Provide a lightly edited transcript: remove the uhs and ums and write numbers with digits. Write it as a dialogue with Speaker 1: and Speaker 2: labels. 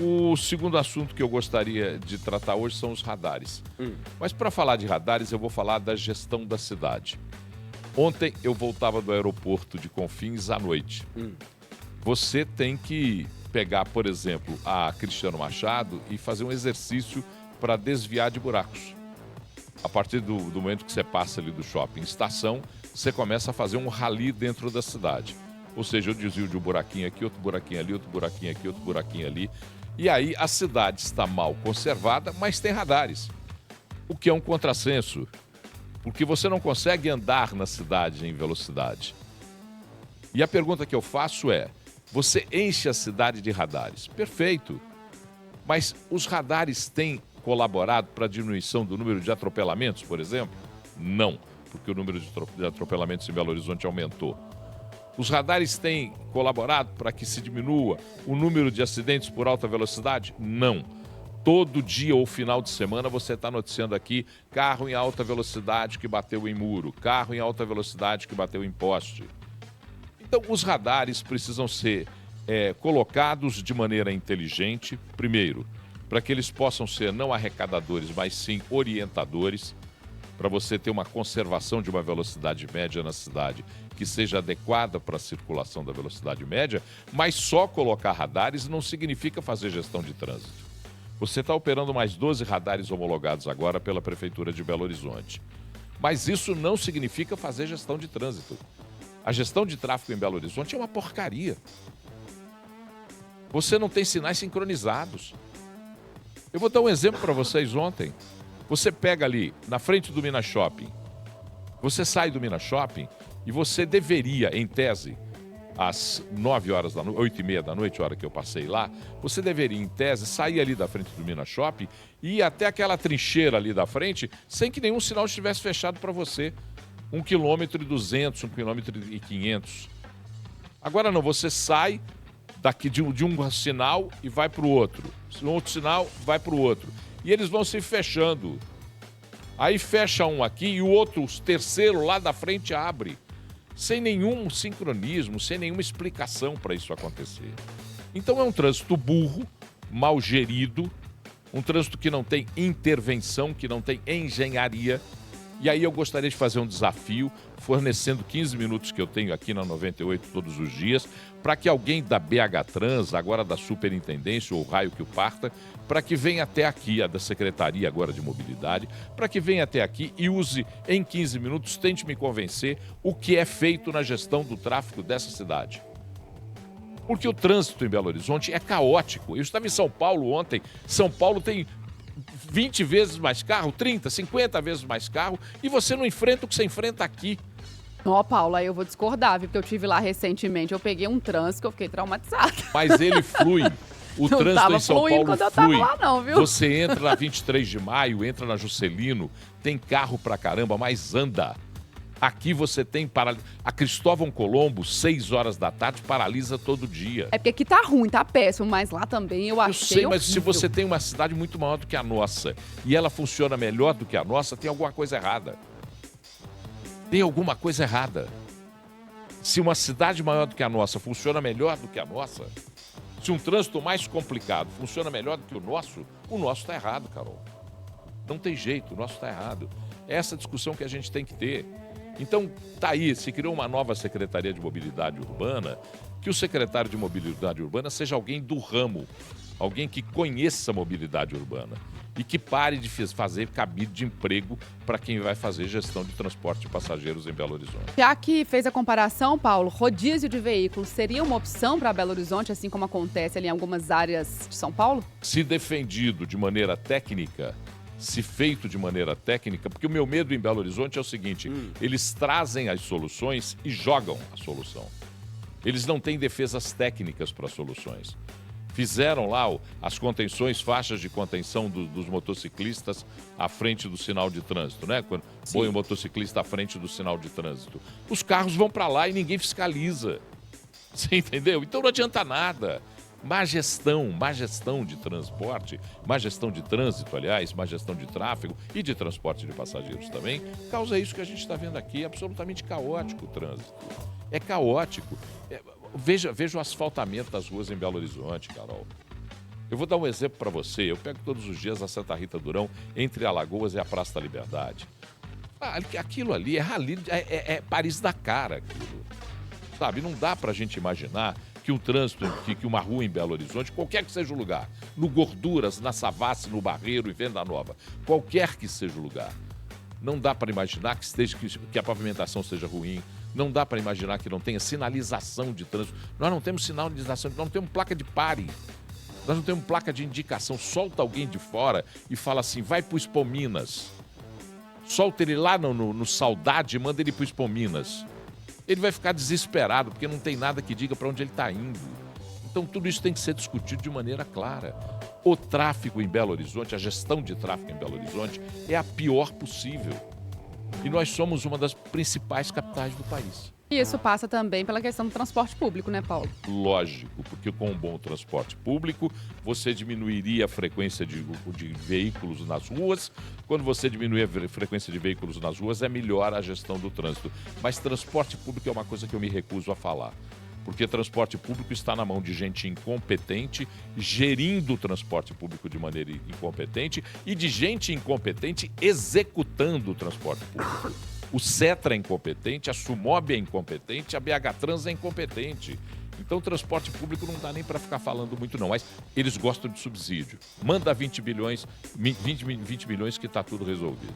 Speaker 1: O segundo assunto que eu gostaria de tratar hoje são os radares. Mas para falar de radares, eu vou falar da gestão da cidade. Ontem eu voltava do aeroporto de Confins à noite. Você tem que pegar, por exemplo, a Cristiano Machado e fazer um exercício para desviar de buracos. A partir do momento que você passa ali do shopping estação, você começa a fazer um rally dentro da cidade. Ou seja, eu desvio de um buraquinho aqui, outro buraquinho ali, outro buraquinho aqui, outro buraquinho ali. E aí a cidade está mal conservada, mas tem radares. O que é um contrassenso, porque você não consegue andar na cidade em velocidade. E a pergunta que eu faço é, você enche a cidade de radares? Perfeito. Mas os radares têm colaborado para a diminuição do número de atropelamentos, por exemplo? Não, porque o número de atropelamentos em Belo Horizonte aumentou. Os radares têm colaborado para que se diminua o número de acidentes por alta velocidade? Não. Todo dia ou final de semana você está noticiando aqui carro em alta velocidade que bateu em muro, carro em alta velocidade que bateu em poste. Então, os radares precisam ser colocados de maneira inteligente, primeiro, para que eles possam ser não arrecadadores, mas sim orientadores, para você ter uma conservação de uma velocidade média na cidade que seja adequada para a circulação da velocidade média, mas só colocar radares não significa fazer gestão de trânsito. Você está operando mais 12 radares homologados agora pela Prefeitura de Belo Horizonte. Mas isso não significa fazer gestão de trânsito. A gestão de tráfego em Belo Horizonte é uma porcaria. Você não tem sinais sincronizados. Eu vou dar um exemplo para vocês ontem. Você pega ali, na frente do Minas Shopping, você sai do Minas Shopping e você deveria, em tese, às 9 horas da noite, 8h30 da noite, a hora que eu passei lá, você deveria, em tese, sair ali da frente do Minas Shopping e ir até aquela trincheira ali da frente sem que nenhum sinal estivesse fechado para você. 1,2 km, 1,5 km. Agora não, você sai daqui de um sinal e vai para o outro. Um outro sinal, vai para o outro. E eles vão se fechando. Aí fecha um aqui e o outro, o terceiro lá da frente abre. Sem nenhum sincronismo, sem nenhuma explicação para isso acontecer. Então é um trânsito burro, mal gerido, um trânsito que não tem intervenção, que não tem engenharia. E aí eu gostaria de fazer um desafio, fornecendo 15 minutos que eu tenho aqui na 98 todos os dias, para que alguém da BH Trans, agora da Superintendência, ou raio que o parta, para que venha até aqui, a da Secretaria agora de Mobilidade, para que venha até aqui e use em 15 minutos, tente me convencer o que é feito na gestão do tráfego dessa cidade. Porque o trânsito em Belo Horizonte é caótico. Eu estava em São Paulo ontem, São Paulo tem 20 vezes mais carro, 30, 50 vezes mais carro, e você não enfrenta o que você enfrenta aqui.
Speaker 2: Ó, Paulo, aí eu vou discordar, viu? Porque eu tive lá recentemente, eu peguei um trânsito que eu fiquei traumatizada.
Speaker 1: Mas ele flui. O
Speaker 2: não
Speaker 1: trânsito em São Paulo
Speaker 2: quando eu
Speaker 1: flui.
Speaker 2: tava lá, não, viu?
Speaker 1: Você entra na 23 de maio, entra na Juscelino, tem carro pra caramba, mas anda. Aqui você tem a Cristóvão Colombo, 6 horas da tarde, paralisa todo dia.
Speaker 2: É porque aqui tá ruim, tá péssimo, mas lá também eu achei
Speaker 1: Eu sei, mas
Speaker 2: horrível.
Speaker 1: se você tem uma cidade muito maior do que a nossa e ela funciona melhor do que a nossa, tem alguma coisa errada. Tem alguma coisa errada. Se uma cidade maior do que a nossa funciona melhor do que a nossa, se um trânsito mais complicado funciona melhor do que o nosso está errado, Carol. Não tem jeito, o nosso está errado. É essa discussão que a gente tem que ter. Então, tá aí, se criou uma nova Secretaria de Mobilidade Urbana, que o secretário de Mobilidade Urbana seja alguém do ramo, alguém que conheça a mobilidade urbana e que pare de fazer cabide de emprego para quem vai fazer gestão de transporte de passageiros em Belo Horizonte.
Speaker 2: Já que fez a comparação, Paulo, rodízio de veículos seria uma opção para Belo Horizonte, assim como acontece ali em algumas áreas de São Paulo?
Speaker 1: Se defendido de maneira técnica, se feito de maneira técnica, porque o meu medo em Belo Horizonte é o seguinte, eles trazem as soluções e jogam a solução. Eles não têm defesas técnicas para soluções. Fizeram lá as contenções, faixas de contenção dos motociclistas à frente do sinal de trânsito, né? Quando põe o motociclista à frente do sinal de trânsito. Os carros vão para lá e ninguém fiscaliza. Você entendeu? Então não adianta nada. Má gestão de transporte, má gestão de trânsito, aliás, má gestão de tráfego e de transporte de passageiros também, causa isso que a gente está vendo aqui, é absolutamente caótico o trânsito. É caótico. Veja o asfaltamento das ruas em Belo Horizonte, Carol. Eu vou dar um exemplo para você. Eu pego todos os dias a Santa Rita Durão, entre Alagoas e a Praça da Liberdade. Aquilo ali é rally, é Paris-Dakar aquilo. Sabe, não dá para a gente imaginar que um trânsito, que uma rua em Belo Horizonte, qualquer que seja o lugar, no Gorduras, na Savassi, no Barreiro e Venda Nova, qualquer que seja o lugar, não dá para imaginar que a pavimentação seja ruim, não dá para imaginar que não tenha sinalização de trânsito. Nós não temos sinalização, nós não temos placa de pare, nós não temos placa de indicação. Solta alguém de fora e fala assim, vai pro Expo Minas. Solta ele lá no Saudade e manda ele pro Expo Minas. Ele vai ficar desesperado, porque não tem nada que diga para onde ele está indo. Então, tudo isso tem que ser discutido de maneira clara. O tráfego em Belo Horizonte, a gestão de tráfego em Belo Horizonte é a pior possível. E nós somos uma das principais capitais do país.
Speaker 2: E isso passa também pela questão do transporte público, né, Paulo?
Speaker 1: Lógico, porque com um bom transporte público, você diminuiria a frequência de veículos nas ruas. Quando você diminui a frequência de veículos nas ruas, é melhor a gestão do trânsito. Mas transporte público é uma coisa que eu me recuso a falar. Porque transporte público está na mão de gente incompetente, gerindo o transporte público de maneira incompetente e de gente incompetente executando o transporte público. O Setra é incompetente, a Sumob é incompetente, a BH Trans é incompetente. Então o transporte público não dá nem para ficar falando muito não, mas eles gostam de subsídio. Manda 20 bilhões que está tudo resolvido.